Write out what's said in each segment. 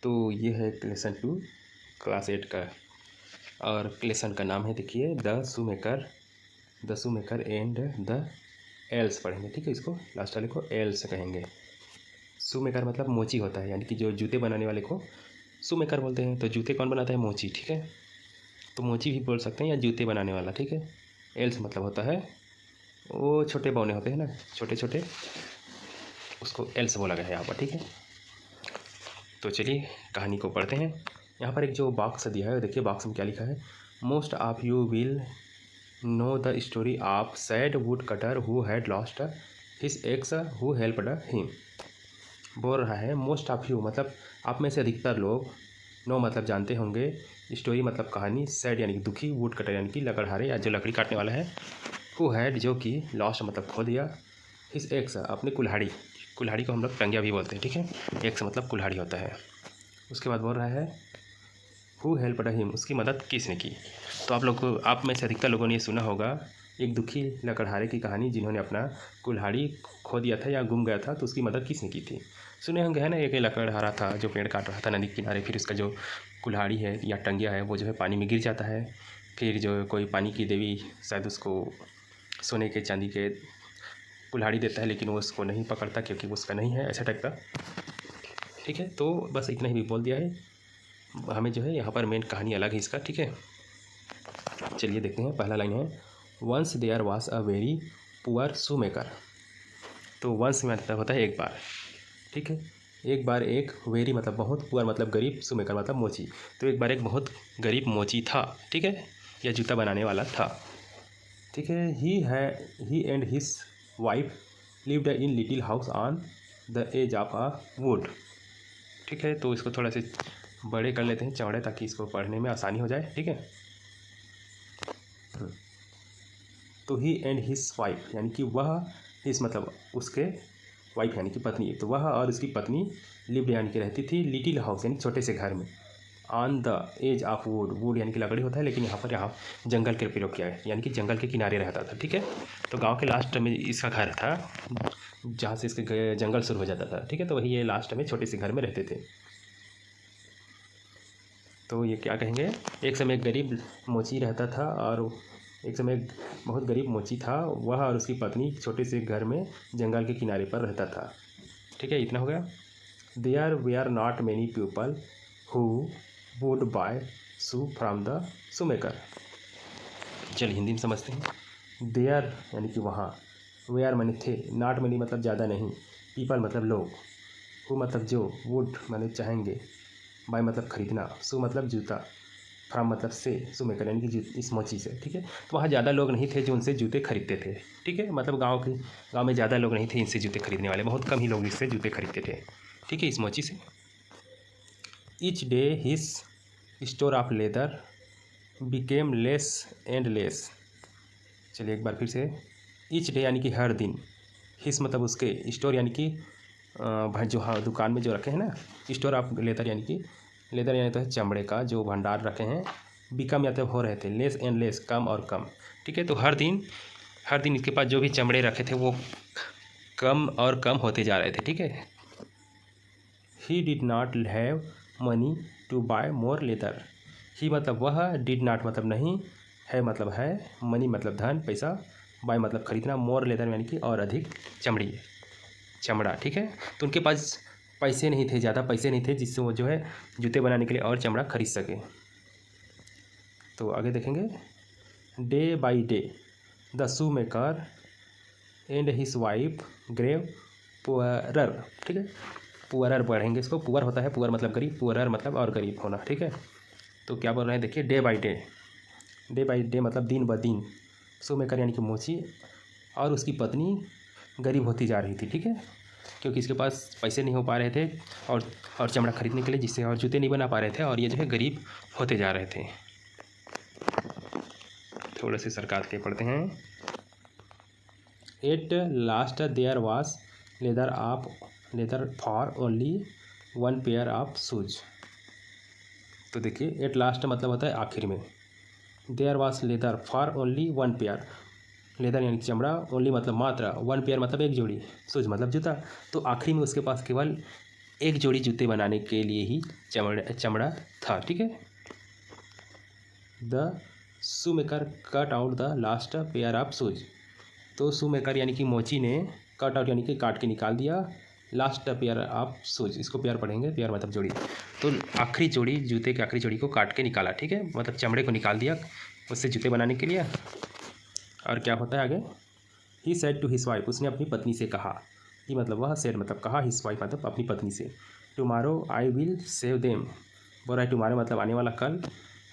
तो ये है लेसन 2 क्लास 8 का, और लेसन का नाम है देखिए the shoemaker and the L's पढ़ेंगे। ठीक है, इसको लास्ट वाले को एल्स कहेंगे। शूमेकर मतलब मोची होता है, यानी कि जो जूते बनाने वाले को शूमेकर बोलते हैं। तो जूते कौन बनाता है? मोची। ठीक है, तो मोची भी बोल सकते हैं या जूते बनाने वाला। ठीक है, एल्स मतलब होता है वो छोटे बौने होते हैं ना, छोटे छोटे, उसको एल्स बोला गया है यहाँ पर। ठीक है, तो चलिए कहानी को पढ़ते हैं। यहाँ पर एक जो बॉक्स दिया है, देखिए बॉक्स में क्या लिखा है। Most of you will know the story of sad would cutter who had lost his ex who helped him. बोल रहा है मोस्ट ऑफ यू मतलब आप में से अधिकतर लोग, नो मतलब जानते होंगे, स्टोरी मतलब कहानी, सैड यानी कि दुखी, वुड कटर यानी कि लकड़हारे या जो लकड़ी काटने वाला है, हु हैड जो कि, लॉस्ट मतलब खो दिया, हिज एक्स अपनी कुल्हाड़ी, कुल्हाड़ी को हम लोग टंगिया भी बोलते हैं। ठीक है, एक्स मतलब कुल्हाड़ी होता है। उसके बाद बोल रहा है हु हेल्प्ड हिम, उसकी मदद किसने की। तो आप में से अधिकतर लोगों ने ये सुना होगा एक दुखी लकड़हारे की कहानी, जिन्होंने अपना कुल्हाड़ी खो दिया था या गुम गया था, तो उसकी मदद किसने की थी। सुने होंगे है ना, एक लकड़हारा था जो पेड़ काट रहा था नदी के किनारे, फिर उसका जो कुल्हाड़ी है या टंगिया है वो जो है पानी में गिर जाता है, फिर जो कोई पानी की देवी शायद उसको सोने के चांदी के कुल्हाड़ी देता है, लेकिन वो उसको नहीं पकड़ता क्योंकि वो उसका नहीं है, ऐसा टाइप का। ठीक है, तो बस इतना ही भी बोल दिया है, हमें जो है यहाँ पर मेन कहानी अलग है इसका। ठीक है, चलिए देखते हैं। पहला लाइन है once there was a very poor shoemaker. तो वंस में मतलब होता है एक बार। ठीक है, एक बार एक, वेरी मतलब बहुत, पुअर मतलब गरीब, शूमेकर मतलब मोची। तो एक बार एक बहुत गरीब मोची था। ठीक है, या जूता बनाने वाला था। ठीक है, he and his wife lived in little house on the edge of a wood. ठीक है, तो इसको थोड़ा से बड़े कर लेते हैं चौड़े, ताकि इसको पढ़ने में आसानी हो जाए। ठीक है, तो ही एंड हिज वाइफ यानी कि वह, हिज मतलब उसके, वाइफ यानी कि पत्नी, तो वह और उसकी पत्नी लिव्ड यानी कि रहती थी, लिटिल हाउस यानी छोटे से घर में, on the edge of wood, wood यानी कि लकड़ी होता है, लेकिन यहाँ जंगल के प्रयोग किया है, यानी कि जंगल के किनारे रहता था। ठीक है, तो गांव के लास्ट में इसका घर था, जहाँ से इसके जंगल शुरू हो जाता था। ठीक है, तो वही ये लास्ट में छोटे से घर में रहते थे। तो ये क्या कहेंगे, एक समय एक गरीब मोची रहता था, और एक समय एक बहुत गरीब मोची था, वह और उसकी पत्नी छोटे से घर में जंगल के किनारे पर रहता था। ठीक है, इतना हो गया। There we are not many people who would buy shoe from the shoemaker. चलिए हिंदी में समझते हैं। देयर यानी कि वहाँ, वेयर माने थे, नॉट मैनी मतलब ज़्यादा नहीं, पीपल मतलब लोग, हु मतलब जो, वुड माने चाहेंगे, बाय मतलब खरीदना, शू मतलब जूता, फ्राम मतलब से, शूमेकर यानी कि इस मोची से। ठीक है, तो वहाँ ज़्यादा लोग नहीं थे जो उनसे जूते खरीदते थे। ठीक है, मतलब गांव में ज़्यादा लोग नहीं थे इनसे जूते खरीदने वाले, बहुत कम ही लोग इससे जूते खरीदते थे। ठीक है, इस मोची से। Each day his store of leather became less and less. चलिए एक बार फिर से। ईच डे यानी कि हर दिन, हिस मतलब उसके, स्टोर यानी कि भाई जो, हाँ दुकान में जो रखे हैं ना, स्टोर ऑफ लेदर यानी कि, लेदर यानी तो है चमड़े का जो भंडार रखे हैं, बिकम या तो हो रहे थे, लेस एंड लेस कम और कम। ठीक है, तो हर दिन इसके पास जो भी चमड़े रखे थे वो कम और कम होते जा रहे थे। ठीक है, he did not have money to buy more leather. He मतलब वह, डिड नॉट मतलब नहीं, है मतलब है, मनी मतलब धन पैसा, बाय मतलब खरीदना, मोर लेदर यानी कि और अधिक चमड़ा। ठीक है, तो उनके पास पैसे नहीं थे, ज़्यादा पैसे नहीं थे जिससे वो जो है जूते बनाने के लिए और चमड़ा खरीद सके। तो आगे देखेंगे। Day by day the shoe maker and his wife grew poorer. ठीक है, पुअरर पढ़ेंगे इसको, पुअर होता है, पुअर मतलब गरीब, पुअरर मतलब और गरीब होना। ठीक है, तो क्या बोल रहे हैं देखिए, डे बाई डे मतलब दिन ब दिन, शू मेकर यानी कि मोची और उसकी पत्नी गरीब होती जा रही थी। ठीक है, क्योंकि इसके पास पैसे नहीं हो पा रहे थे और चमड़ा खरीदने के लिए, जिससे और जूते नहीं बना पा रहे थे, और ये जो है गरीब होते जा रहे थे। थोड़े से सरकार के पढ़ते हैं। At last there was leather for only one pair of shoes. तो देखिए, एट लास्ट मतलब होता है आखिर में, there was leather for only one pair, leather यानी चमड़ा, ओनली मतलब मात्र, वन पेयर मतलब एक जोड़ी, शूज मतलब जूता, तो आखिरी में उसके पास केवल एक जोड़ी जूते बनाने के लिए ही चमड़ा था, ठीक है। The shoe maker cut out the last pair of shoes. तो शू मेकर यानी कि मोची ने कट आउट यानी कि काट के निकाल दिया लास्ट पेयर ऑफ शूज। इसको पेयर पढ़ेंगे, पेयर मतलब जोड़ी। तो आखिरी जोड़ी, जूते की आखिरी जोड़ी को काट के निकाला, ठीक है, मतलब चमड़े को निकाल दिया उससे जूते बनाने के लिए। और क्या होता है आगे, he said to his wife, उसने अपनी पत्नी से कहा। ही मतलब वह, सेड मतलब कहा, हिज वाइफ मतलब अपनी पत्नी से। Tomorrow I will sew them, बोल रहा है टुमारो मतलब आने वाला कल,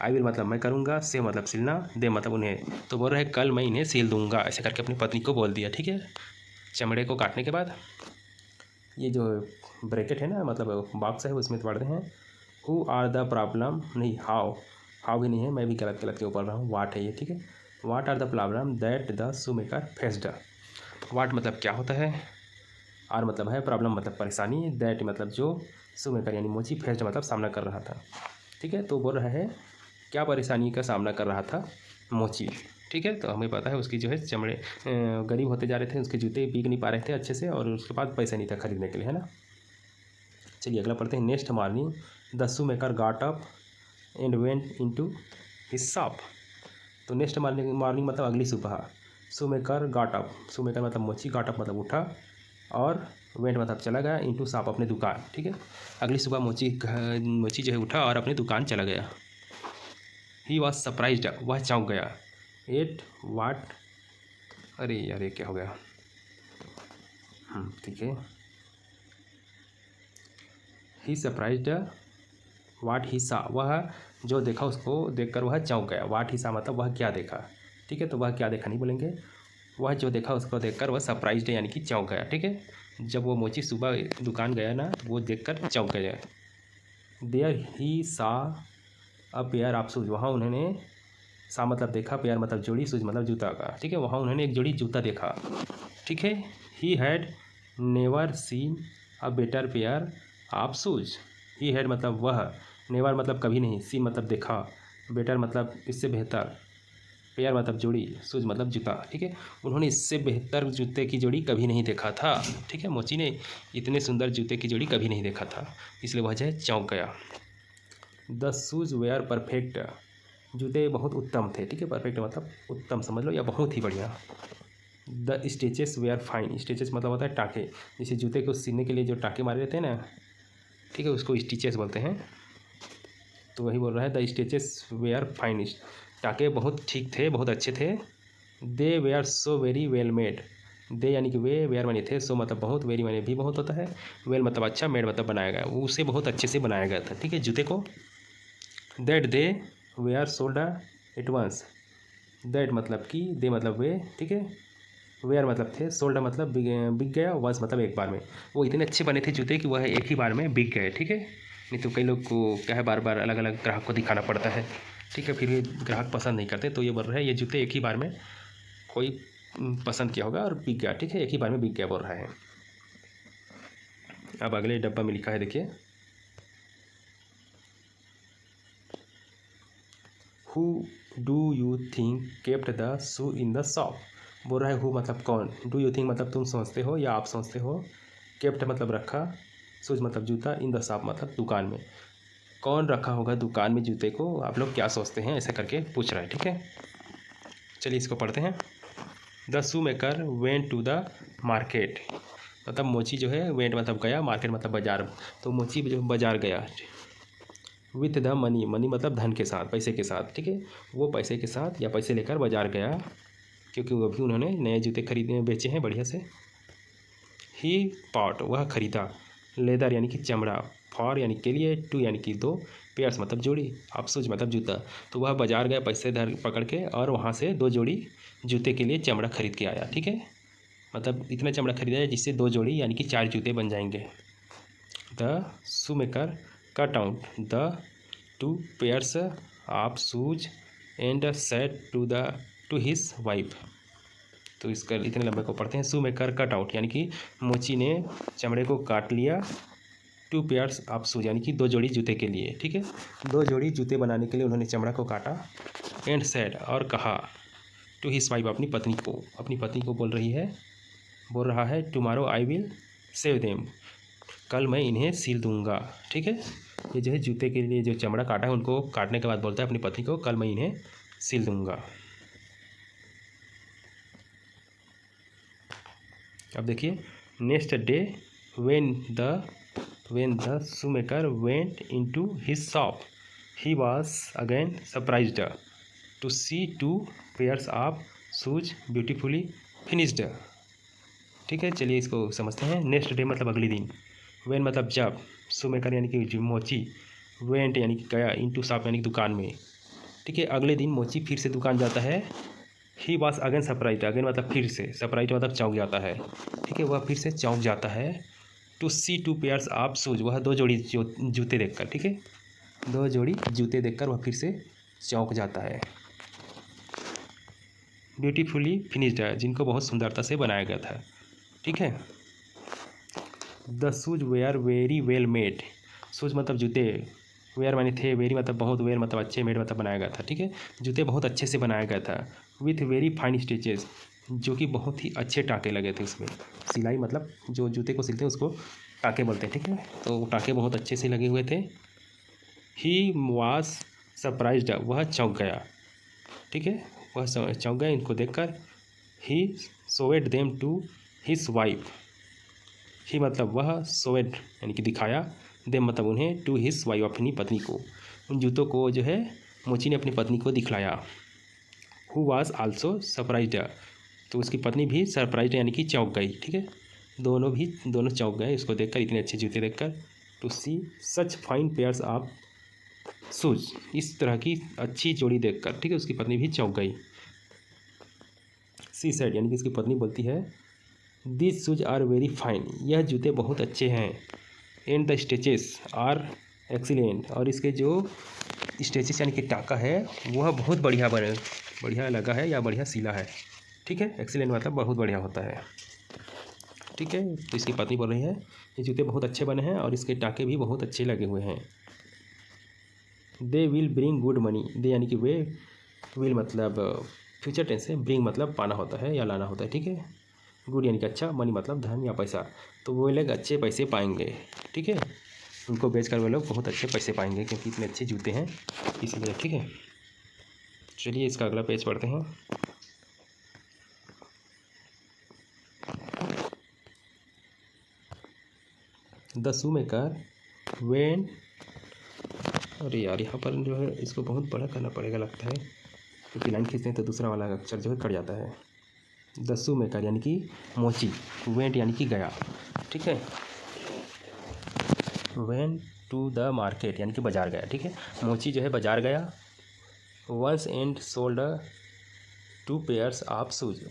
आई विल मतलब मैं करूँगा, सेव मतलब सिलना, दे मतलब उन्हें। तो बोल रहा है कल मैं इन्हें सिल दूंगा, ऐसे करके अपनी पत्नी को बोल दिया, ठीक है। चमड़े को काटने के बाद ये जो ब्रैकेट है ना, मतलब बॉक्स है, उसमें पढ़ते हैं हु आर द प्रॉब्लम, नहीं हाउ, हाउ भी नहीं है, मैं भी गलत के ऊपर रहा हूँ, वाट है ये, ठीक है। What are the problem that the shoe maker faced. What मतलब क्या होता है, आर मतलब है, प्रॉब्लम मतलब परेशानी, दैट मतलब जो, शू मेकर यानी मोची, फेस्ड मतलब सामना कर रहा था, ठीक है। तो बोल रहा है क्या परेशानी का सामना कर रहा था मोची, ठीक है। तो हमें पता है उसकी जो है चमड़े गरीब होते जा रहे थे, उसके जूते बिक नहीं पा रहे थे अच्छे से, और उसके पास पैसा नहीं था खरीदने के लिए, है ना। चलिए अगला पढ़ते हैं। Next morning the shoe maker got up and went into his shop. तो नेक्स्ट मॉर्निंग मतलब अगली सुबह, शू मेकर गॉट अप, शू मेकर मतलब मोची, गॉट अप मतलब उठा, और वेंट मतलब चला गया, इनटू शॉप अपने दुकान, ठीक है। अगली सुबह मोची जो है उठा और अपने दुकान चला गया। ही वॉज सरप्राइज्ड, वह चौंक गया। एट वाट, अरे यार ये क्या हो गया, ठीक है। ही सरप्राइज्ड वाट ही सा, वह जो देखा उसको देखकर वह चौंक गया। वाट ही सा मतलब वह क्या देखा, ठीक है। तो वह क्या देखा नहीं बोलेंगे, वह जो देखा उसको देखकर वह सरप्राइज्ड यानी कि चौंक गया, ठीक है। जब वो मोची सुबह दुकान गया ना, वो देखकर चौंक गया। देयर ही सा अ पेयर ऑफ शूज, वहाँ उन्होंने, सा मतलब देखा, पेयर मतलब जोड़ी, शूज मतलब जूता का, ठीक है। वहाँ उन्होंने एक जोड़ी जूता देखा, ठीक है। He had never seen a better pair of shoes. He had मतलब वह, नेवर मतलब कभी नहीं, सीन मतलब देखा, बेटर मतलब इससे बेहतर, पेयर मतलब जोड़ी, शूज मतलब जूता, ठीक है। उन्होंने इससे बेहतर जूते की जोड़ी कभी नहीं देखा था, ठीक है। मोची ने इतने सुंदर जूते की जोड़ी कभी नहीं देखा था, इसलिए वह जो है चौंक गया। द शूज वेयर परफेक्ट, जूते बहुत उत्तम थे, ठीक है। परफेक्ट मतलब उत्तम समझ लो, या बहुत ही बढ़िया। The stitches were fine, stitches मतलब होता है टाँके, जैसे जूते को सीने के लिए जो टाँके मारे रहते हैं ना, ठीक है, उसको स्टिचेस बोलते हैं। तो वही बोल रहा है द स्टिचेस वेयर फाइन, टाँके बहुत ठीक थे, बहुत अच्छे थे। They were so very well made, they यानी कि वे, वेयर माने थे, सो मतलब बहुत, वेरी माने भी बहुत होता है, वेल मतलब अच्छा, मेड मतलब बनाया गया, वो उसे बहुत अच्छे से बनाया गया था, ठीक है, जूते को। That they were sold at once, that मतलब कि, दे मतलब वे, ठीक है, वेयर मतलब थे, सोल्ड मतलब बिक गया, वंस मतलब एक बार में। वो इतने अच्छे बने थे जूते कि वह एक ही बार में बिक गए, ठीक है। नहीं तो कई लोग को क्या है, बार बार अलग अलग ग्राहक को दिखाना पड़ता है, ठीक है, फिर ये ग्राहक पसंद नहीं करते। तो ये बोल रहा है ये जूते एक ही बार में कोई पसंद किया होगा और बिक गया, ठीक है, एक ही बार में बिक गया बोल रहा है। अब अगले डब्बा में लिखा है, देखिए, who do you think kept the shoe in the shop. बोल रहा है हु मतलब कौन, डू यू थिंक मतलब तुम सोचते हो या आप सोचते हो, केप्ट मतलब रखा, शूज मतलब जूता, इन द शॉप मतलब दुकान में, कौन रखा होगा दुकान में जूते को, आप लोग क्या सोचते हैं, ऐसा करके पूछ रहा है, ठीक है। चलिए इसको पढ़ते हैं। The shoe maker went to the market, मतलब मोची जो है, वेंट मतलब गया, मार्केट मतलब बाजार, तो मोची जो बाजार गया विथ द मनी, मनी मतलब धन के साथ, पैसे के साथ, ठीक है। वो पैसे के साथ या पैसे लेकर बाजार गया, क्योंकि वो अभी उन्होंने नए जूते खरीदे बेचे हैं बढ़िया से। ही पॉट वह खरीदा, लेदर यानी कि चमड़ा, फॉर यानी के लिए, टू यानी कि दो, पेयर्स मतलब जोड़ी, आप शूज मतलब जूता। तो वह बाजार गया पैसे धर पकड़ के, और वहाँ से 2 जोड़ी जूते के लिए चमड़ा खरीद के आया, ठीक है। मतलब इतना चमड़ा खरीदा जिससे 2 जोड़ी यानी कि 4 जूते बन जाएंगे। The shoe maker cut out the 2 pairs of shoes and said to his wife. तो इसका इतने लंबे को पढ़ते हैं। शू मेकर कट आउट यानी कि मोची ने चमड़े को काट लिया, 2 पेयर्स ऑफ शूज यानी कि 2 जोड़ी जूते के लिए, ठीक है। 2 जोड़ी जूते बनाने के लिए उन्होंने चमड़ा को काटा, एंड सेड और कहा, टू हिज वाइफ अपनी पत्नी को बोल रहा है tomorrow I will sew them, कल मैं इन्हें सील दूंगा। ठीक है, ये जो है जूते के लिए जो चमड़ा काटा है उनको काटने के बाद बोलता है अपनी पत्नी को, कल मैं इन्हें सील दूंगा। अब देखिए, next day when the shoemaker went into his shop he was again surprised to see 2 pairs of shoes beautifully finished. ठीक है, चलिए इसको समझते हैं। नेक्स्ट डे मतलब अगले दिन, वेन मतलब जब, शूमेकर यानी कि मोची, वेंट यानी कि गया, इनटू शॉप यानी कि दुकान में। ठीक है, अगले दिन मोची फिर से दुकान जाता है। ही वाज अगेन सरप्राइज, अगेन मतलब फिर से, सरप्राइज मतलब चौंक जाता है। ठीक है, वह फिर से चौंक जाता है। To see 2 pairs of shoes, वह 2 जोड़ी जूते देखकर। ठीक है, 2 जोड़ी जूते देखकर वह फिर से चौंक जाता है। ब्यूटीफुली फिनिश्ड है, जिनको बहुत सुंदरता से बनाया गया था। ठीक है, the shoes were very well made, shoes मतलब जूते, वेयर माने थे, वेरी मतलब बहुत, वेयर मतलब अच्छे, मेड मतलब बनाया गया था। ठीक है, जूते बहुत अच्छे से बनाया गया था। विथ वेरी फाइन स्टिचेस, जो कि बहुत ही अच्छे टाँके लगे थे उसमें। सिलाई मतलब जो जूते को सिलते हैं उसको टाँके बोलते हैं। ठीक है, तो टाँके बहुत अच्छे से लगे हुए थे। ही वाज सरप्राइज्ड, वह चौंक गया। ठीक है, वह चौंक गया इनको देखकर। ही शोवेड देम टू हिज वाइफ, ही मतलब वह, शोवेड यानी कि दिखाया, देम मतलब उन्हें, टू हिज वाइफ अपनी पत्नी को। उन जूतों को जो है मोची ने अपनी पत्नी को दिखलाया। हु वाज आल्सो सरप्राइज्ड, तो उसकी पत्नी भी सरप्राइज्ड यानी कि चौंक गई। ठीक है, दोनों चौंक गए इसको देखकर, इतने अच्छे जूते देखकर। To see such fine pairs of shoes, इस तरह की अच्छी जोड़ी देखकर। ठीक है, उसकी पत्नी भी चौंक गई। सी सेड यानी कि उसकी पत्नी बोलती है, this shoes are very fine, यह जूते बहुत अच्छे हैं। And the stitches are excellent, और इसके जो स्टिचेस यानी कि टाँका है वह बहुत बढ़िया लगा है या बढ़िया सिला है। ठीक है, एक्सीलेंट मतलब बहुत बढ़िया होता है। ठीक है, तो इसकी पत्नी बोल रही है ये जूते बहुत अच्छे बने हैं और इसके टाँके भी बहुत अच्छे लगे हुए हैं। They will bring good money, they यानी कि वे, विल मतलब फ्यूचर टेंस है, ब्रिंग मतलब पाना होता है या लाना होता है। ठीक है, गुड यानी कि अच्छा, मनी मतलब धन या पैसा, तो वो लोग अच्छे पैसे पाएंगे। ठीक है, उनको बेचकर वो लोग बहुत अच्छे पैसे पाएंगे क्योंकि इतने अच्छे जूते हैं इसलिए। ठीक है, चलिए इसका अगला पेज पढ़ते हैं। द शूमेकर वेन, अरे यार यहाँ पर जो है इसको बहुत बड़ा करना पड़ेगा लगता है, क्योंकि लाइन खींचते हैं तो दूसरा वाला अक्षर जो है कट जाता है। द शूमेकर यानी कि मोची, वेंट यानी कि गया। ठीक है, वेंट टू द मार्केट यानी कि बाजार गया। ठीक है, मोची जो है बाजार गया। Once and sold 2 pairs of shoes,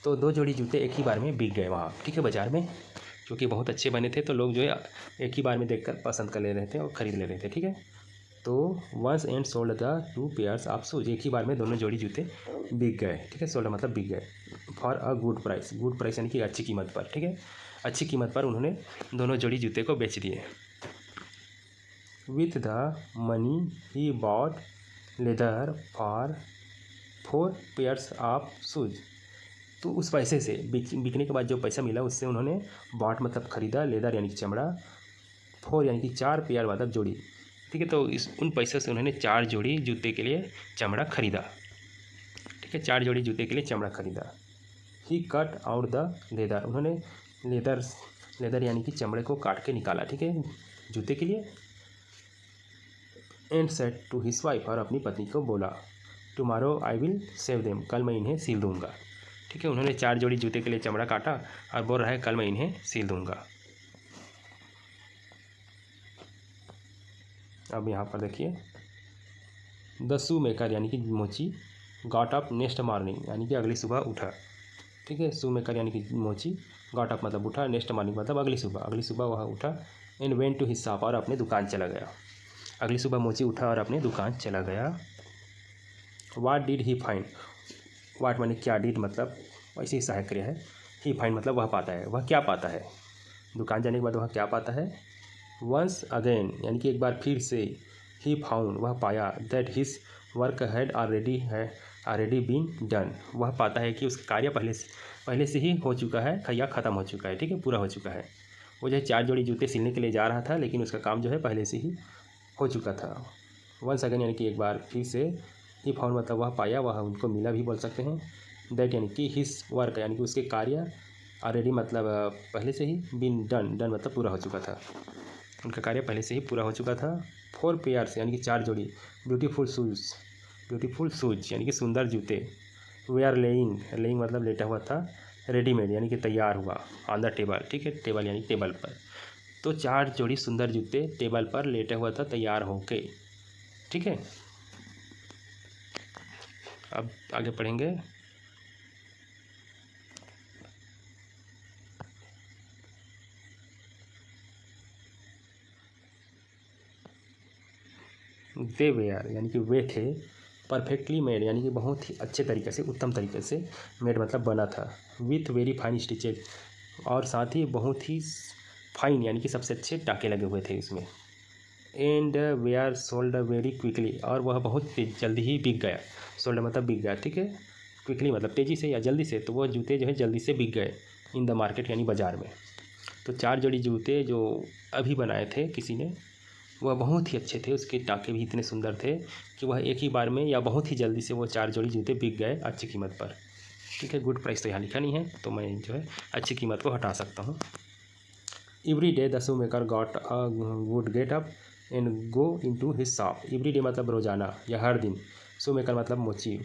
तो 2 जोड़ी जूते एक ही बार में बिक गए वहाँ। ठीक है, बाजार में, क्योंकि बहुत अच्छे बने थे तो लोग जो है एक ही बार में देखकर पसंद कर ले रहे थे और ख़रीद ले रहे थे। ठीक है, तो once and sold the 2 pairs of shoes, एक ही बार में दोनों जोड़ी जूते बिक गए। ठीक है, सोल्ड मतलब बिक गए। For a good price, good price यानी कि अच्छी कीमत पर। ठीक है, अच्छी कीमत पर उन्होंने दोनों जोड़ी जूते को बेच दिए। With the money he bought leather for 4 pairs of shoes, तो उस पैसे से बिकने के बाद जो पैसा मिला उससे उन्होंने बॉट मतलब ख़रीदा, लेदर यानी कि चमड़ा, 4 यानी कि 4 पेयर मतलब जोड़ी। ठीक है, तो उन पैसों से उन्होंने 4 जोड़ी जूते के लिए चमड़ा खरीदा। ठीक है, 4 जोड़ी जूते के लिए चमड़ा खरीदा। ही कट आउट द लेदर, उन्होंने लेदर यानी कि चमड़े को काट के निकाला। ठीक है, जूते के लिए। And said to his wife, और अपनी पत्नी को बोला, tomorrow I will sew them, कल मैं इन्हें सील दूंगा। ठीक है, उन्होंने 4 जोड़ी जूते के लिए चमड़ा काटा और बोल रहा है कल मैं इन्हें सील दूंगा। अब यहाँ पर देखिए, द शूमेकर यानी कि मोची गॉट अप नेक्स्ट मॉर्निंग, यानी कि अगली सुबह उठा। ठीक है, शूमेकर यानी कि मोची, गॉट अप मतलब उठा, नेक्स्ट मॉर्निंग मतलब अगली सुबह वह उठा। And went to his shop, और अपने दुकान चला गया। अगली सुबह मोची उठा और अपने दुकान चला गया। वाट डिड ही फाइंड, वाट माने क्या, डिड मतलब वैसे ही सहायक क्रिया है, ही फाइंड मतलब वह पाता है, वह क्या पाता है, दुकान जाने के बाद वह क्या पाता है। वंस अगेन यानी कि एक बार फिर से, ही फाउंड वह पाया, that his work had already been done, वह पाता है कि उसका कार्य पहले से ही हो चुका है या ख़त्म हो चुका है। ठीक है, पूरा हो चुका है। वो जो है 4 जोड़ी जूते सिलने के लिए जा रहा था, लेकिन उसका काम जो है पहले से ही हो चुका था। वंस अगेन यानी कि एक बार फिर से, ही फाउंड मतलब वह पाया, वह उनको मिला भी बोल सकते हैं। दैट यानी कि हिज वर्क यानी कि उसके कार्य ऑलरेडी मतलब पहले से ही बीन डन, डन मतलब पूरा हो चुका था, उनका कार्य पहले से ही पूरा हो चुका था। 4 पेयर्स यानी कि 4 जोड़ी ब्यूटीफुल शूज़ यानी कि सुंदर जूते, वे आर लेइंग, लेइंग मतलब लेटा हुआ था, रेडीमेड यानी कि तैयार हुआ, ऑन द टेबल, ठीक है, टेबल यानी टेबल पर। तो 4 जोड़ी सुंदर जूते टेबल पर लेटा हुआ था तैयार होके, ठीक है। अब आगे पढ़ेंगे। दे वेयर यानी कि वे थे, परफेक्टली मेड यानी कि बहुत ही अच्छे तरीके से, उत्तम तरीके से मेड मतलब बना था, विथ वेरी फाइन स्टिचेज और साथ ही बहुत ही फाइन यानी कि सबसे अच्छे टाके लगे हुए थे इसमें। And they are sold very quickly और वह बहुत जल्दी ही बिक गया, सोल्ड मतलब बिक गया, ठीक है, क्विकली मतलब तेज़ी से या जल्दी से, तो वह जूते जो है जल्दी से बिक गए इन द मार्केट यानी बाज़ार में। तो 4 जोड़ी जूते जो अभी बनाए थे किसी ने, वह बहुत ही अच्छे थे, उसके टाके भी इतने सुंदर थे कि वह एक ही बार में या बहुत ही जल्दी से वो 4 जोड़ी जूते बिक गए अच्छी कीमत पर, ठीक है। गुड प्राइस तो यहाँ लिखा नहीं है, तो मैं जो है अच्छी कीमत को हटा सकता हूँ। Every day the shoe maker got would get up and go into his shop, every day मतलब रोज़ाना या हर दिन, शू मेकर मतलब मोची,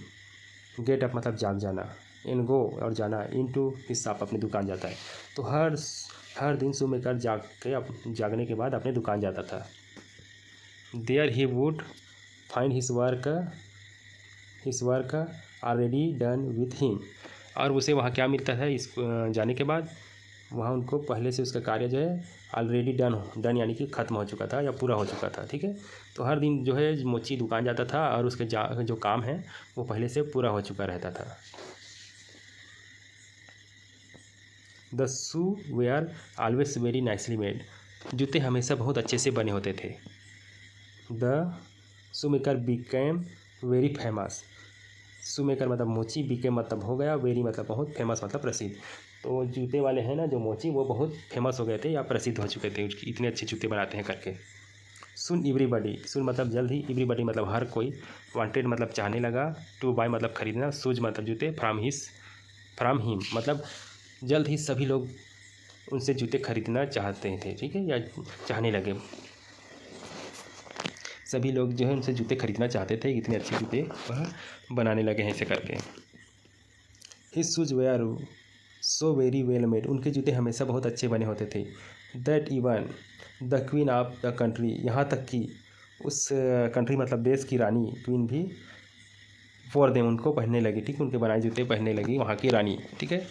गेट अप मतलब जाग जाना, एंड गो और जाना, इनटू हिज शॉप अपनी दुकान जाता है। तो हर दिन शू मेकर जागने के बाद अपने दुकान जाता था। There he would find his work already done with him, और उसे वहाँ क्या मिलता था इस जाने के बाद, वहाँ उनको पहले से उसका कार्य जो है ऑलरेडी डन यानी कि ख़त्म हो चुका था या पूरा हो चुका था, ठीक है। तो हर दिन जो है मोची दुकान जाता था और उसके जो काम है वो पहले से पूरा हो चुका रहता था। The shoe were always very nicely made, जूते हमेशा बहुत अच्छे से बने होते थे। The shoe maker became very famous, shoe maker मतलब मोची, बिकेम मतलब हो गया, वेरी मतलब बहुत, फेमस मतलब प्रसिद्ध। तो जूते वाले हैं ना जो मोची, वो बहुत फेमस हो गए थे या प्रसिद्ध हो चुके थे, उसकी इतने अच्छे जूते बनाते हैं करके। सुन एवरीबडी, सुन मतलब जल्द ही, एवरीबडी मतलब हर कोई, वांटेड मतलब चाहने लगा, टू बाय मतलब खरीदना, शूज मतलब जूते, फ्राम हिम मतलब जल्द ही सभी लोग उनसे जूते खरीदना चाहते थे, ठीक है, या चाहने लगे, सभी लोग जो है उनसे जूते खरीदना चाहते थे, इतने अच्छे जूते वह बनाने लगे हैं ऐसे करके। His shoes were so very well made, उनके जूते हमेशा बहुत अच्छे बने होते थे। That even the queen of the country, यहाँ तक कि उस कंट्री मतलब देश की रानी, क्वीन भी वॉर देम उनको पहनने लगी, ठीक है, उनके बनाए जूते पहनने लगी वहाँ की रानी, ठीक है।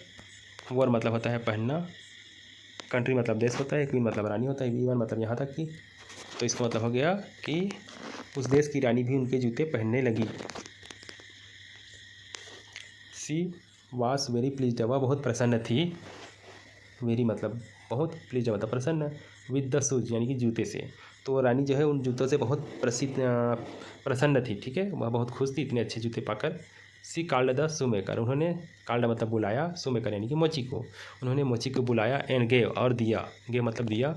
वॉर मतलब होता है पहनना, कंट्री मतलब देश होता है, क्वीन मतलब रानी होता है, इवन मतलब यहाँ तक कि, तो इसका मतलब हो गया कि उस देश की रानी भी उनके जूते पहनने लगी। सी वास वेरी प्लीज्ड, वह बहुत प्रसन्न थी, वेरी मतलब बहुत, प्लीज्ड मतलब प्रसन्न, विद द शूज यानी कि जूते से। तो रानी जो है उन जूतों से बहुत प्रसन्न थी, ठीक है, वह बहुत खुश थी इतने अच्छे जूते पाकर। She called the shoe maker, उन्होंने, कॉल्ड मतलब बुलाया, शू मेकर यानी कि मोची को, उन्होंने मोची को बुलाया, एंड गेव और दिया, गेव मतलब दिया,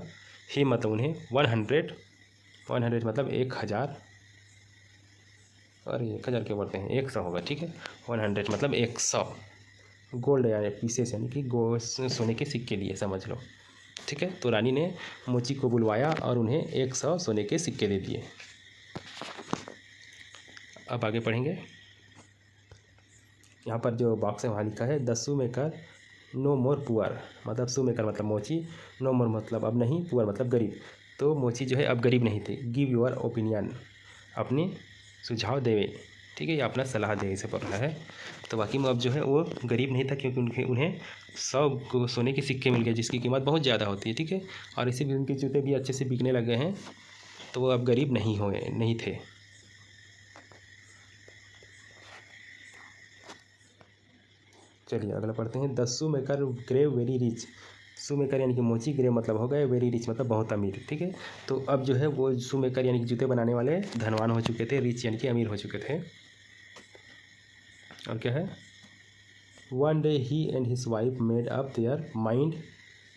ही मतलब उन्हें 100 मतलब 1000, और 1000 क्या बोलते हैं, 100 होगा, ठीक है, 100 मतलब 100 गोल्ड यानी पीसेस यानी कि सोने के सिक्के लिए समझ लो, ठीक है। तो रानी ने मोची को बुलवाया और उन्हें 100 सोने के सिक्के दे दिए। अब आगे पढ़ेंगे। यहाँ पर जो बॉक्स है वहाँ लिखा है the shoe maker no more poor, मतलब शू मेकर मतलब मोची, नो मोर मतलब अब नहीं, पुअर मतलब गरीब, तो मोची जो है अब गरीब नहीं थे। गिव योर ओपिनियन, अपने सुझाव देवे, ठीक है, या अपना सलाह दे इसे पढ़ रहा है। तो वाकई में अब जो है वो गरीब नहीं था, क्योंकि उन्हें 100 सोने के सिक्के मिल गए जिसकी कीमत बहुत ज़्यादा होती है, ठीक है, और इसी भी उनके जूते भी अच्छे से बिकने लगे हैं, तो वो अब गरीब नहीं थे। चलिए अगला पढ़ते हैं। The shoe maker grew very rich, shoe maker यानी कि मोची, ग्रेव मतलब हो गए, वेरी रिच मतलब बहुत अमीर, ठीक है। तो अब जो है वो शू मेकर यानी कि जूते बनाने वाले धनवान हो चुके थे, रिच यानी कि अमीर हो चुके थे। और क्या है, one day he and his wife made up their mind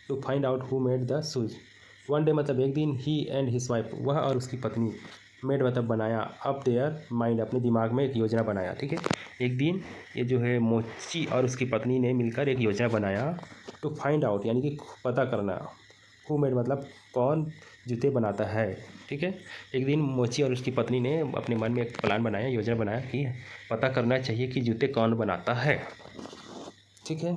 to find out who made the shoes. One day मतलब एक दिन, ही एंड हिज वाइफ वह और उसकी पत्नी, मेड मतलब बनाया, अप देयर माइंड अपने दिमाग में एक योजना बनाया। ठीक है, एक दिन ये जो है मोची और उसकी पत्नी ने मिलकर एक योजना बनाया टू फाइंड आउट यानी कि पता करना, हु मेड मतलब कौन जूते बनाता है। ठीक है, एक दिन मोची और उसकी पत्नी ने अपने मन में एक प्लान बनाया, योजना बनाया कि पता करना चाहिए कि जूते कौन बनाता है। ठीक है,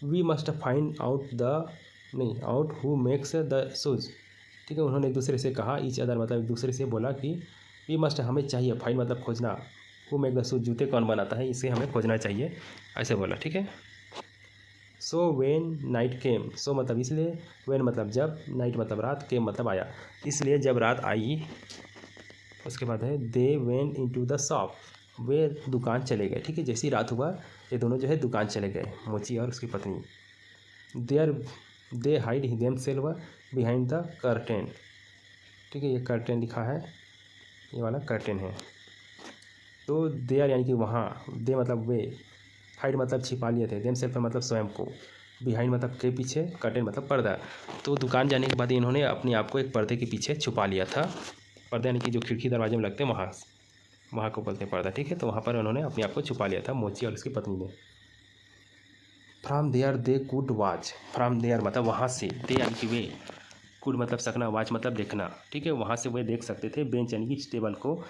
we must find out who makes the shoes. ठीक है, उन्होंने एक दूसरे से कहा, ईच अदर मतलब एक दूसरे से बोला कि वी मस्ट हमें चाहिए, फाइंड मतलब खोजना, हु मेक द शूज जूते कौन बनाता है, इसे हमें खोजना चाहिए, ऐसे बोला। ठीक है, सो वेन नाइट केम, सो मतलब इसलिए, वेन मतलब जब, नाइट मतलब रात, केम मतलब आया, इसलिए जब रात आई, उसके बाद है they when into the shop, वे दुकान चले गए। ठीक है, जैसी रात हुआ ये दोनों जो है दुकान चले गए, मोची और उसकी पत्नी। They hide themselves behind the curtain. ठीक है, ये कर्टेन लिखा है, ये वाला कर्टेन है। तो देयर यानी कि वहाँ, दे मतलब वे, हाइड मतलब छिपा लिए थे, देम सेल्फ मतलब स्वयं को, बिहाइंड मतलब के पीछे, कर्टेन मतलब पर्दा। तो दुकान जाने के बाद इन्होंने अपने आप को एक पर्दे के पीछे छुपा लिया था। पर्दा यानी कि जो खिड़की दरवाजे में लगते हैं वहाँ को बोलते हैं पर्दा। ठीक है, तो वहाँ पर उन्होंने अपने आप को छुपा लिया था मोची और उसकी पत्नी ने। From there they could watch, from there मतलब वहाँ से, दे यानी कि वे, कुड मतलब सकना, वॉच मतलब देखना। ठीक है, वहाँ से वे देख सकते थे बेंच यानी कि टेबल को,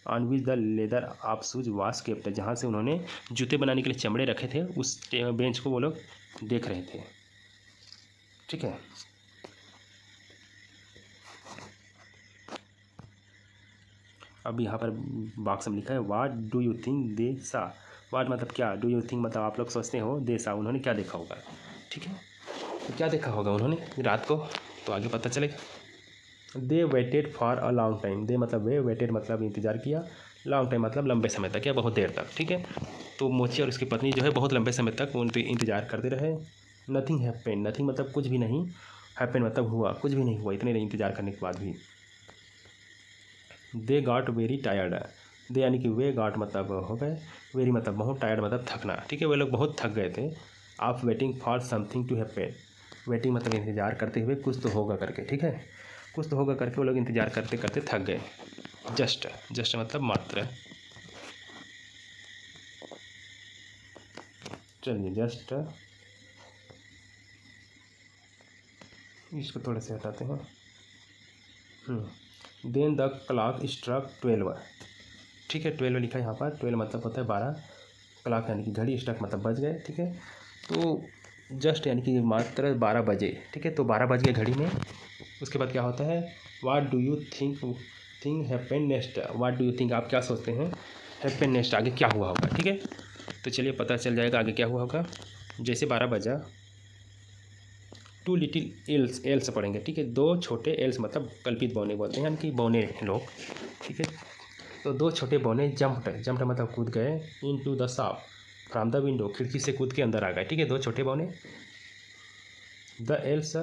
on which the leather of shoes वास केप्ट, जहाँ से उन्होंने जूते बनाने के लिए चमड़े रखे थे, उस बेंच को वो लोग देख रहे थे। ठीक है, अब यहाँ पर बॉक्स में लिखा है what do you think they सा। व्हाट मतलब क्या, डू यू थिंक मतलब आप लोग सोचते हो, दे सा उन्होंने क्या देखा होगा। ठीक है, तो क्या देखा होगा उन्होंने रात को, तो आगे पता चलेगा। They waited for a long time, they मतलब वे, वेटेड मतलब इंतज़ार किया, लॉन्ग टाइम मतलब लंबे समय तक या बहुत देर तक। ठीक है, तो मोची और उसकी पत्नी जो है बहुत लंबे समय तक उन पर इंतज़ार करते रहे। नथिंग हैपेन, नथिंग मतलब कुछ भी नहीं, हैपेन मतलब हुआ, कुछ भी नहीं हुआ इतने इंतज़ार करने के बाद भी। दे गॉट वेरी टायर्ड, दे यानी कि वे, गॉट मतलब हो गए, वेरी मतलब बहुत, टायर्ड मतलब थकना। ठीक है, वे लोग बहुत थक गए थे। आप waiting for something to happen, waiting मतलब इंतज़ार करते हुए कुछ तो होगा करके। ठीक है, कुछ तो होगा करके वो लोग इंतज़ार करते करते थक गए। जस्ट मतलब मात्र। चलिए जस्ट इसको थोड़े से हटाते हैं। Then the clock struck 12। ठीक है, 12 लिखा है यहाँ पर, 12 मतलब होता है 12, क्लॉक यानी कि घड़ी, स्ट्रक मतलब बज गए। ठीक है, तो जस्ट यानी कि मात्र 12 बजे। ठीक है, तो 12 बज गए घड़ी में। उसके बाद क्या होता है, what do you think happen next, what do you think आप क्या सोचते हैं, हैपन नेक्स्ट आगे क्या हुआ होगा। ठीक है, तो चलिए पता चल जाएगा आगे क्या हुआ होगा। जैसे 12 बजा, टू लिटिल एल्स, एल्स पढ़ेंगे। ठीक है, दो छोटे एल्स मतलब कल्पित बौने बोलते हैं, यानी कि बौने लोग। ठीक है, तो दो छोटे बौने जंप्ड मतलब कूद गए, into the shop from the window, खिड़की से कूद के अंदर आ गए। ठीक है, दो छोटे बौने। द एल्स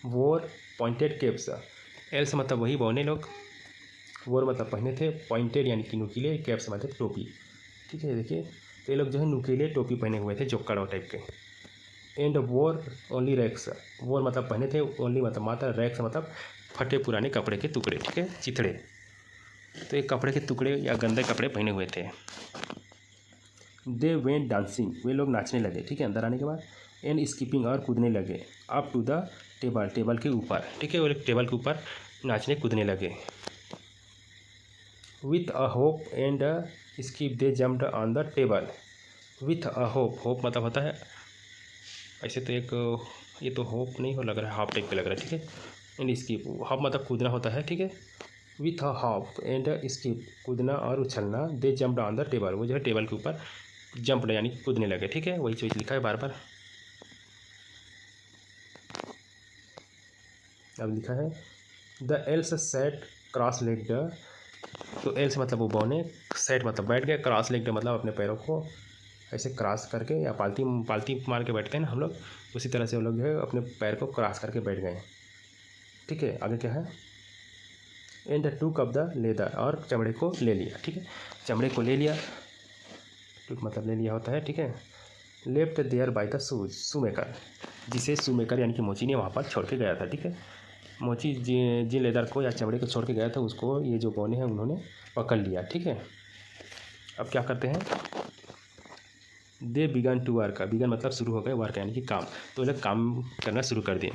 वोर पॉइंटेड कैप्स, एल्स मतलब वही बौने लोग, वोर मतलब पहने थे, पॉइंटेड यानी कि नुकीले, कैप्स मतलब टोपी। ठीक है, देखिए तो ये लोग जो है नुकीले टोपी पहने हुए थे, जोक्कड़ टाइप के। एंड वोर ओनली रैक्स, वोर मतलब पहने थे, ओनली मतलब मात्र, रैक्स मतलब फटे पुराने कपड़े के टुकड़े। ठीक है, चिथड़े, तो ये कपड़े के टुकड़े या गंदे कपड़े पहने हुए थे। दे वेंट डांसिंग, वे लोग नाचने लगे। ठीक है, अंदर आने के बाद, एंड स्कीपिंग और कूदने लगे, up to the table, table के ऊपर। ठीक है, वो लोग टेबल के ऊपर नाचने कूदने लगे। With a hope and skip they jumped on the table. With a hope, hope मतलब होता है ऐसे तो एक, ये तो होप नहीं हो लग रहा है, हाफ टाइप पे लग रहा है। ठीक है, एंड स्कीप, हॉप मतलब कूदना होता है। ठीक है, with a hop and skip कूदना और उछलना, दे जम्प्ड ऑन द टेबल, वो जो है टेबल के ऊपर जंप्ड यानी कूदने लगे। ठीक है, वही चीज़ लिखा है बार बार। अब लिखा है the else set cross legged, तो एल्स मतलब वो बौने, सेट मतलब बैठ गए, क्रॉस लेग्ड मतलब अपने पैरों को ऐसे क्रॉस करके, या पालती पालती मार के बैठते हैं ना हम लोग, उसी तरह से वो लोग जो है अपने पैर को क्रॉस करके बैठ गए। ठीक है, आगे क्या है, एंड टूक अप द लेदर, और चमड़े को ले लिया। ठीक है, चमड़े को ले लिया, टूक मतलब ले लिया होता है। ठीक है, left there by the shoes, shoe maker, जिसे शूमेकर यानी कि मोची ने वहाँ पर छोड़ के गया था। ठीक है, मोची जिन लेदर को या चमड़े को छोड़ के गया था उसको ये जो बौने हैं उन्होंने पकड़ लिया। ठीक है, अब क्या करते हैं, they began to work. Began मतलब शुरू हो गए, वर्क यानी कि काम, तो ये लोग काम करना शुरू कर दिए।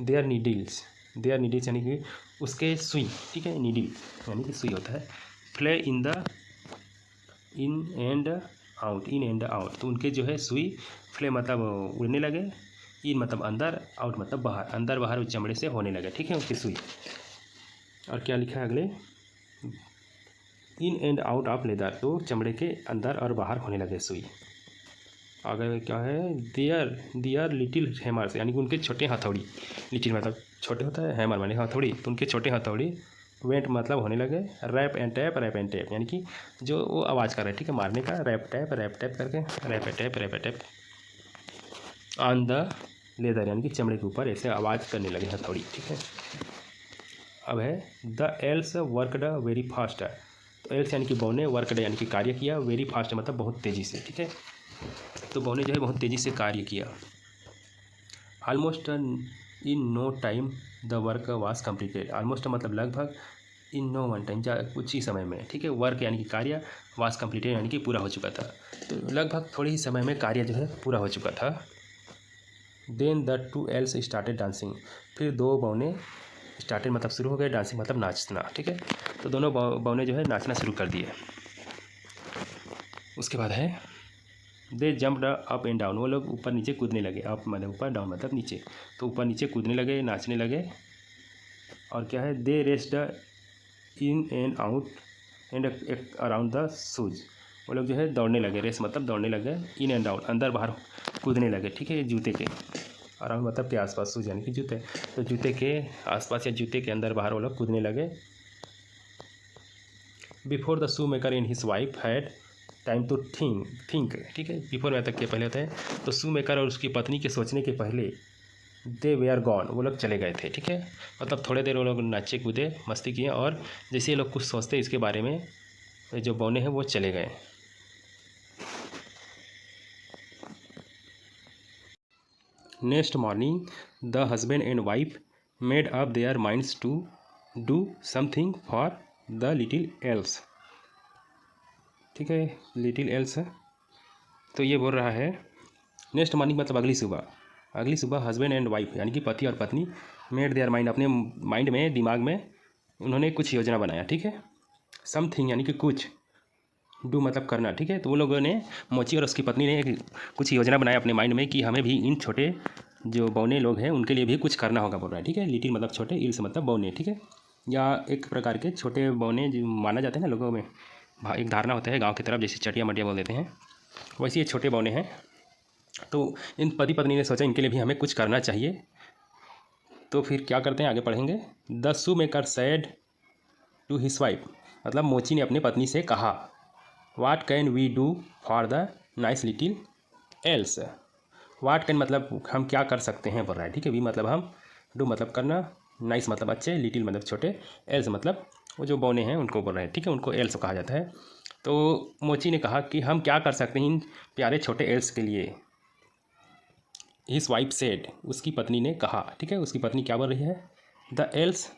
देयर नीडल्स यानी कि उसके सुई। ठीक है, नीडल यानी कि सुई होता है। फ्ले इन एंड आउट, तो उनके जो है सुई, फ्ले मतलब उड़ने लगे, इन मतलब अंदर, आउट मतलब बाहर, अंदर बाहर उस चमड़े से होने लगे। ठीक है, उसकी सुई। और क्या लिखा है अगले, इन एंड आउट ऑफ लेदर, तो चमड़े के अंदर और बाहर होने लगे सुई। अगर क्या है, दियर लिटिल हैमर्स यानी कि उनके छोटे हथौड़ी, लिटिल मतलब छोटे होता है, हैमर माने हथौड़ी, तो उनके छोटे हथौड़ी, वेंट मतलब होने लगे, रैप एंड टैप यानी कि जो वो आवाज़ कर रहे हैं। ठीक है, मारने का, रैप टैप करके, rap tap on the leather यानी कि चमड़े के ऊपर ऐसे आवाज़ करने लगे हथौड़ी। ठीक है, अब है the else worked very fast, तो एल्स यानी कि बौने, वर्कड यानी कि कार्य किया, वेरी फास्ट मतलब बहुत तेज़ी से। ठीक है, तो बौने जो है बहुत तेज़ी से कार्य किया। Almost in no time the work was completed, almost मतलब लगभग, इन नो वन टाइम कुछ ही समय में। ठीक है, वर्क यानी कि कार्य, वाज कम्प्लीटेड यानी कि पूरा हो चुका था, तो लगभग थोड़े ही समय में कार्य जो है पूरा हो चुका था। Then the two elves started dancing, फिर दो बौने स्टार्टेड मतलब शुरू हो गए, डांसिंग मतलब नाचना। ठीक है, तो दोनों बौने जो है नाचना शुरू कर दिए। उसके बाद है दे जम्प्ड अप एंड डाउन, वो लोग ऊपर नीचे कूदने लगे, अप मतलब ऊपर, डाउन मतलब नीचे, तो ऊपर नीचे कूदने लगे, नाचने लगे। और क्या है, they raced in and out and around the shoes, वो लोग जो है दौड़ने लगे, रेस मतलब दौड़ने लगे, इन एंड आउट अंदर बाहर कूदने लगे। ठीक है, जूते के अराउंड मतलब के आसपास, शूज यानी कि जूते, तो जूते के आसपास या जूते के अंदर बाहर वो लोग कूदने लगे। Before the shoe maker in his wife had time to think. ठीक है, बिफोर में तक के पहले होते हैं, तो शू मेकर और उसकी पत्नी के सोचने के पहले दे वे आर गॉन, वो लोग चले गए थे। ठीक है, मतलब थोड़े देर वो लोग नाचे कूदे, मस्ती किए, और जैसे ये लोग कुछ सोचते इसके बारे में, जो बौने हैं वो चले गए। Next morning the husband and wife made up their minds to do something for the little elves. ठीक है, लिटिल एल्स है, तो ये बोल रहा है नेक्स्ट मॉर्निंग मतलब अगली सुबह हस्बैंड एंड वाइफ यानी कि पति और पत्नी मेड देयर माइंड, अपने माइंड में, दिमाग में उन्होंने कुछ योजना बनाया। ठीक है, समथिंग यानी कि कुछ, डू मतलब करना। ठीक है, तो वो लोगों ने, मोची और उसकी पत्नी ने कुछ योजना बनाया अपने माइंड में कि हमें भी इन छोटे जो बौने लोग हैं उनके लिए भी कुछ करना होगा, बोल रहा है। ठीक है, लिटिल मतलब छोटे, इल्स मतलब बौने। ठीक है, या एक प्रकार के छोटे बौने जो माना जाते हैं ना लोगों में, एक धारणा होता है गाँव की तरफ, जैसे चटिया मटिया बोल देते हैं, वैसे ये छोटे बौने हैं। तो इन पति पत्नी ने सोचा इनके लिए भी हमें कुछ करना चाहिए, तो फिर क्या करते हैं, आगे पढ़ेंगे। The shoe maker said to his wife, मतलब मोची ने अपनी पत्नी से कहा, what can we do for the nice little elves. What can मतलब हम क्या कर सकते हैं बोल रहा है। ठीक है, वी मतलब हम, डू मतलब करना, नाइस मतलब अच्छे, लिटिल मतलब छोटे, एल्स मतलब वो जो बौने हैं उनको बोल रहे हैं। ठीक है, उनको एल्स कहा जाता है। तो मोची ने कहा कि हम क्या कर सकते हैं इन प्यारे छोटे एल्स के लिए। हिज वाइफ सेड, उसकी पत्नी ने कहा। ठीक है, उसकी पत्नी क्या बोल रही है, the else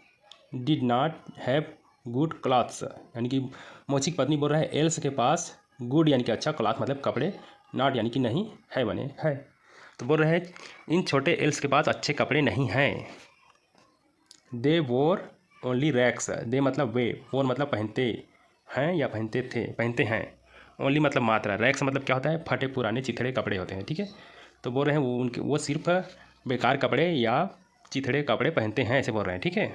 did not have good clothes, यानी कि मोची की पत्नी बोल रहा है एल्स के पास गुड यानी कि अच्छा, क्लॉथ मतलब कपड़े, नॉट यानी कि नहीं, है बने है, तो बोल रहे हैं इन छोटे एल्स के पास अच्छे कपड़े नहीं हैं। दे वोर ओनली रैक्स, दे मतलब वे, वोर मतलब पहनते हैं या पहनते हैं, ओनली मतलब मात्रा, रैक्स मतलब क्या होता है, फटे पुराने चिथड़े कपड़े होते हैं। ठीक है, तो बोल रहे हैं वो सिर्फ बेकार कपड़े या चिथड़े कपड़े पहनते हैं, ऐसे बोल रहे हैं। ठीक है,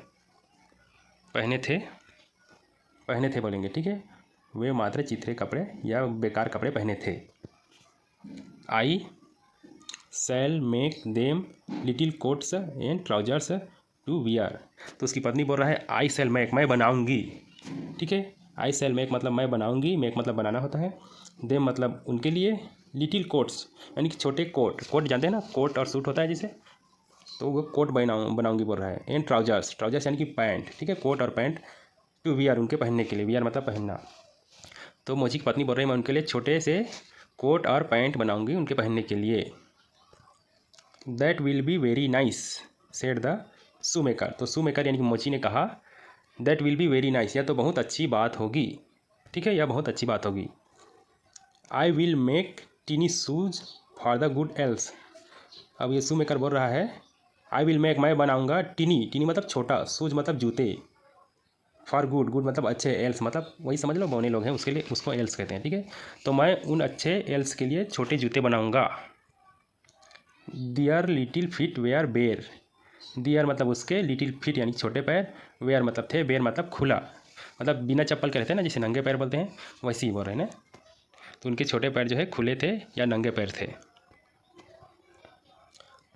पहने थे बोलेंगे। ठीक है, वे मात्र चिथड़े कपड़े या बेकार कपड़े पहने थे। I shall make them little coats and trousers to wear, तो उसकी पत्नी बोल रहा है आई शैल मेक, मैं बनाऊंगी। ठीक है, आई शैल मेक मतलब मैं बनाऊंगी, मेक मतलब बनाना होता है, देम मतलब उनके लिए, लिटिल कोट्स यानी कि छोटे कोट जानते हैं ना, कोट और सूट होता है जिसे, तो वो कोट बनाऊंगी बोल रहा है। एंड ट्राउजर्स यानी कि पैंट। ठीक है, कोट और पैंट, टू वियर उनके पहनने के लिए, वियर मतलब पहनना, तो मोची की पत्नी बोल रही है मैं उनके लिए छोटे से कोट और पैंट बनाऊंगी उनके पहनने के लिए। That will be very nice said the shoe maker. तो शू मेकर यानी कि मोची ने कहा that will be very nice, यह तो बहुत अच्छी बात होगी, ठीक है, यह बहुत अच्छी बात होगी। I will make tiny shoes for the good elves. अब ये शू मेकर बोल रहा है आई विल मेक, मैं बनाऊंगा टीनी, टीनी मतलब छोटा, शूज मतलब जूते, फॉर गुड, गुड मतलब अच्छे, एल्स मतलब वही समझ लो बौने लोग हैं उसके लिए उसको एल्स कहते हैं, ठीक है। तो मैं उन अच्छे एल्स के लिए छोटे जूते बनाऊंगा। दियर लिटिल फीट वेयर बेर, दियर मतलब उसके, लिटिल फीट यानी छोटे पैर, वेयर मतलब थे, बेर मतलब खुला, मतलब बिना चप्पल के रहते हैं ना, जिसे नंगे पैर बोलते हैं, वैसे ही बोल रहे हैं ना। तो उनके छोटे पैर जो है खुले थे या नंगे पैर थे।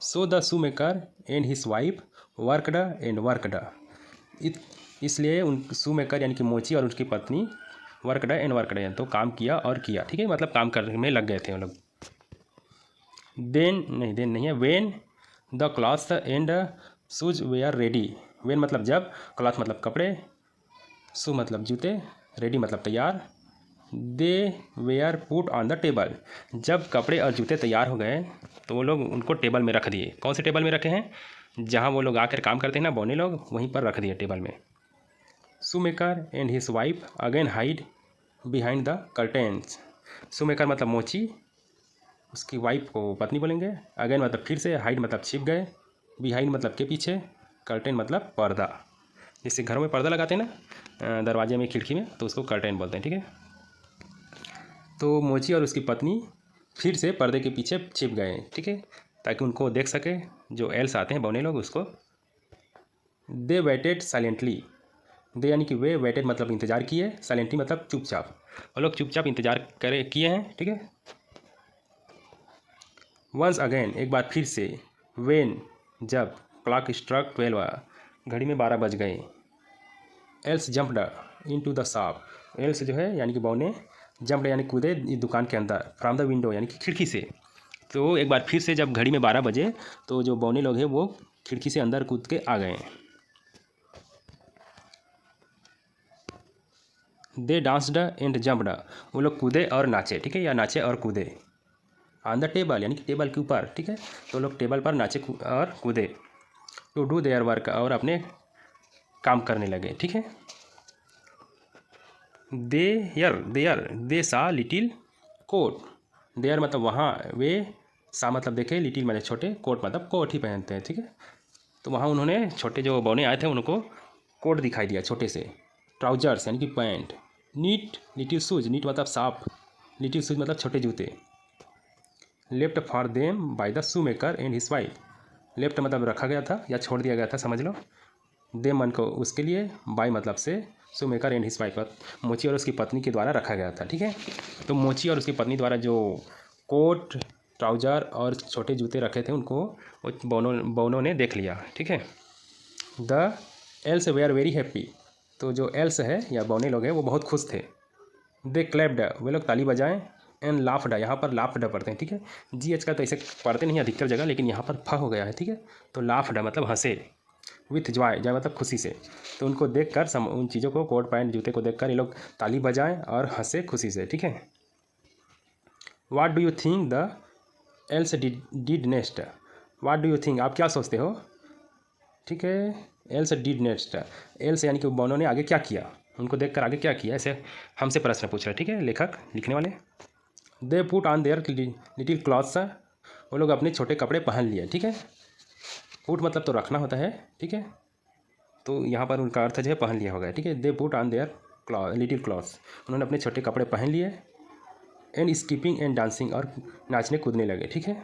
So the shoe maker and his wife worked and worked, इसलिए उन शू मेकर यानी कि मोची और उसकी पत्नी वर्कड एंड वर्कड, तो काम किया और किया, ठीक है, मतलब काम करने में लग गए थे वो लोग। देन नहीं है, when the cloth and shoes were ready, when मतलब जब, क्लॉथ मतलब कपड़े, शू मतलब जूते, रेडी मतलब तैयार, they were put on the table, जब कपड़े और जूते तैयार हो गए तो वो लोग उनको टेबल में रख दिए। कौन से टेबल में रखे हैं? जहाँ वो लोग आकर काम करते हैं ना बौने लोग, वहीं पर रख दिए टेबल में। शू maker and his wife again hide behind the curtains, shoe maker मतलब मोची, उसकी वाइफ को पत्नी बोलेंगे, अगेन मतलब फिर से, हाइड मतलब छिप गए, बिहाइंड मतलब के पीछे, कर्टेन मतलब पर्दा, जैसे घरों में पर्दा लगाते हैं ना दरवाजे में खिड़की में, तो उसको कर्टेन बोलते हैं, ठीक है। तो मोची और उसकी पत्नी फिर से पर्दे के पीछे छिप गए, ठीक है, ताकि उनको देख सके जो एल्स आते हैं बौने लोग उसको। दे वेटेड साइलेंटली, दे यानी कि वे, वेटेड मतलब इंतज़ार किए, साइलेंटली मतलब चुपचाप, वो लोग चुपचाप इंतज़ार करे किए हैं, ठीक है। वंस अगेन एक बार फिर से, वेन जब, क्लॉक स्ट्रक 12 घड़ी में 12 बज गए, else jumped into the shop, else जो है यानी कि बौने, जंप्ड यानी कूदे दुकान के अंदर, फ्रॉम द विंडो यानी कि खिड़की से। तो एक बार फिर से जब घड़ी में 12 बजे तो जो बौने लोग हैं वो खिड़की से अंदर कूद के आ गए। दे डांस्ड एंड जंप्ड, वो लोग कूदे और नाचे, ठीक है, या नाचे और कूदे। ऑन द टेबल यानी कि टेबल के ऊपर, ठीक है, तो लोग टेबल पर नाचे और कूदे। टू डू देयर वर्क, और अपने काम करने लगे, ठीक है। दे सा लिटिल कोट, देयर मतलब वहाँ, वे सा मतलब देखे, लिटिल मतलब छोटे, कोट मतलब कोट ही पहनते हैं, ठीक है। तो वहाँ उन्होंने छोटे जो बौने आए थे उनको कोट दिखाई दिया छोटे से, ट्राउजर्स यानी कि pant, neat little shoes, neat मतलब साफ, लिटिल शूज मतलब छोटे जूते, left for them by the shoe maker and his wife, left मतलब रखा गया था या छोड़ दिया गया था समझ लो, देम मन को उसके लिए, बाय मतलब से, शू मेकर एंड हिज वाइफ मोची और उसकी पत्नी के द्वारा रखा गया था, ठीक है। तो मोची और उसकी पत्नी द्वारा जो कोट, ट्राउजर और छोटे जूते रखे थे उनको बौनों ने देख लिया, ठीक है। The elves they are very happy, तो जो एल्स है या बौने लोग हैं वो बहुत खुश थे। दे क्लैप्ड, वे लोग ताली बजाएं, एंड लाफ्ड, यहाँ पर लाफ्ड पढ़ते हैं, ठीक है, GH का तो ऐसे पढ़ते नहीं अधिकतर जगह, लेकिन यहाँ पर फ हो गया है, ठीक है। तो लाफ्ड मतलब हंसे, विथ जॉय, जॉय मतलब खुशी से। तो उनको देखकर उन चीज़ों को, कोट पैंट जूते को देखकर ये लोग ताली बजाएं और हंसे खुशी से, ठीक है। What do you think the L's did next, what do you think आप क्या सोचते हो, ठीक है। एल्स डिड नेक्स्ट, एल्स यानी कि बौनों ने आगे क्या किया, उनको देखकर आगे क्या किया, ऐसे हमसे प्रश्न पूछ रहे हैं, ठीक है, लेखक लिखने वाले। They put on their little clothes, वो लोग अपने छोटे कपड़े पहन लिए, ठीक है। पुट मतलब तो रखना होता है, ठीक है, तो यहाँ पर उनका अर्थ जो है पहन लिया होगा, ठीक है। They put on their little clothes, उन्होंने अपने छोटे कपड़े पहन लिए, एंड स्कीपिंग एंड डांसिंग, और नाचने कूदने लगे, ठीक है।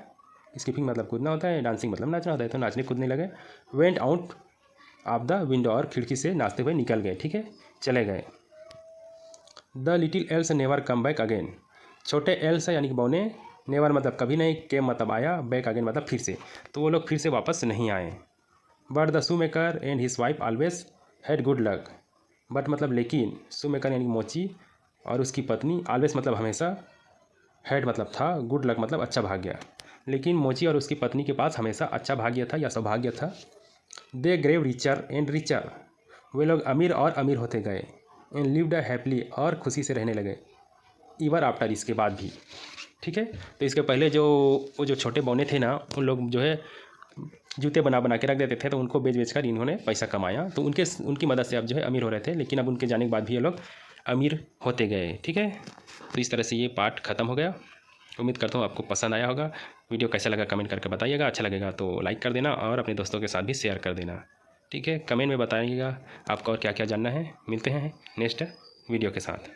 स्कीपिंग मतलब कूदना होता है, डांसिंग मतलब नाचना होता है, तो नाचने कूदने लगे। Went out of the window, और खिड़की से नाचते हुए निकल गए, ठीक है, चले गए। The little else never come back again, छोटे एल्स यानी कि बौने, नेवर मतलब कभी नहीं, केम मतलब आया, बैक अगेन मतलब फिर से, तो वो लोग फिर से वापस नहीं आए। But the shoe maker and his wife always had good luck, but मतलब लेकिन, शू मेकर यानी कि मोची और उसकी पत्नी, ऑलवेज मतलब हमेशा, हैड मतलब था, गुड लक मतलब अच्छा भाग्य, लेकिन मोची और उसकी पत्नी के पास हमेशा अच्छा भाग्य था या सौभाग्य था। दे ग्रेव रिचर एंड रिचर, वे लोग अमीर और अमीर होते गए, एंड लिव्ड हैप्पीली, और खुशी से रहने लगे, ईवर आफ्टर इसके बाद भी। ठीक है। तो इसके पहले वो जो छोटे बौने थे ना, उन लोग जो है जूते बना बना के रख देते थे, तो उनको बेच कर इन्होंने पैसा कमाया, तो उनकी मदद से अब जो है अमीर हो रहे थे। लेकिन अब उनके जाने के बाद भी ये लोग अमीर होते गए। ठीक है, तो इस तरह से ये पार्ट ख़त्म हो गया। उम्मीद करता हूँ आपको पसंद आया होगा। वीडियो कैसा लगा कमेंट करके बताइएगा। अच्छा लगेगा तो लाइक कर देना और अपने दोस्तों के साथ भी शेयर कर देना। ठीक है, कमेंट में बताइएगा आपको और क्या क्या जानना है। मिलते हैं नेक्स्ट वीडियो के साथ।